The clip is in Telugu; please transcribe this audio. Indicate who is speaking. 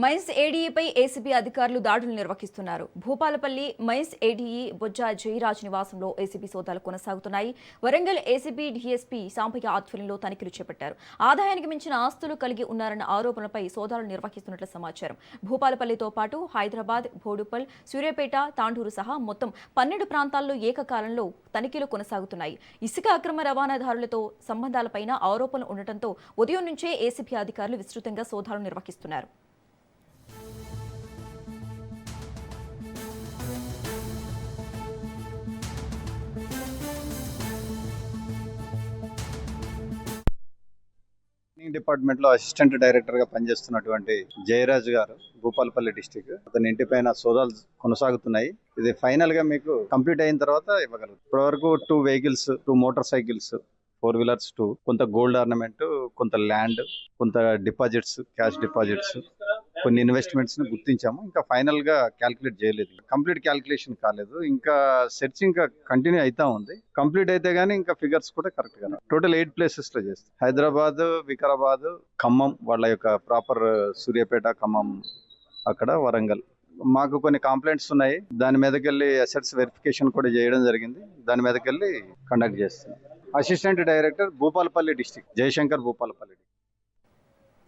Speaker 1: మైన్స్ ఏడీఈపై ఏసీబీ అధికారులు దాడులు నిర్వహిస్తున్నారు. భూపాలపల్లి మైన్స్ ఏడీఈ బొజ్జ జయరాజ్ నివాసంలో ఏసీబీ సోదాలు కొనసాగుతున్నాయి. వరంగల్ ఏసీబీ డీఎస్పీ సాంబయ్య ఆధ్వర్యంలో తనిఖీలు చేపట్టారు. ఆదాయానికి మించిన ఆస్తులు కలిగి ఉన్నారన్న ఆరోపణలపై సోదాలు నిర్వహిస్తున్నట్లు సమాచారం. భూపాలపల్లితో పాటు హైదరాబాద్, బోడుపల్, సూర్యాపేట, తాండూరు సహా మొత్తం 12 ప్రాంతాల్లో ఏకకాలంలో తనిఖీలు కొనసాగుతున్నాయి. ఇసుక అక్రమ రవాణాదారులతో సంబంధాలపైన ఆరోపణలు ఉండటంతో ఉదయం నుంచే ఏసీబీ అధికారులు విస్తృతంగా సోదాలు నిర్వహిస్తున్నారు.
Speaker 2: డిపార్ట్మెంట్ లో అసిస్టెంట్ డైరెక్టర్ గా పనిచేస్తున్నటువంటి జయరాజ్ గారు, భూపాలపల్లి డిస్టిక్, అతని ఇంటి పైన సోదాలు కొనసాగుతున్నాయి. ఇది ఫైనల్ గా మీకు కంప్లీట్ అయిన తర్వాత ఇవ్వగలుగుతాం. ఇప్పటి వరకు 2 వెహికల్స్, 2 మోటార్ సైకిల్స్, 4 వీలర్స్, 2 కొంత గోల్డ్ ఆర్నమెంట్, కొంత ల్యాండ్, కొంత డిపాజిట్స్, క్యాష్ డిపాజిట్స్, కొన్ని ఇన్వెస్ట్మెంట్స్ ని గుర్తించాము. ఇంకా ఫైనల్ గా క్యాల్కులేట్ చేయలేదు, కంప్లీట్ క్యాల్కులేషన్ కాలేదు. ఇంకా సెర్చ్ ఇంకా కంటిన్యూ అవుతా ఉంది. కంప్లీట్ అయితే గానీ ఇంకా ఫిగర్స్ కూడా కరెక్ట్ గా టోటల్ 8 ప్లేసెస్ లో చేస్తాం. హైదరాబాద్, వికారాబాద్, ఖమ్మం, వాళ్ళ యొక్క ప్రాపర్ సూర్యాపేట, ఖమ్మం, అక్కడ వరంగల్. మాకు కొన్ని కంప్లైంట్స్ ఉన్నాయి. దాని మీదకెళ్ళి అసెట్స్ వెరిఫికేషన్ కూడా చేయడం జరిగింది. దాని మీదకెళ్ళి కండక్ట్ చేస్తాం. Assistant director, Bhupalpally district, Jayashankar, Bhupalpally.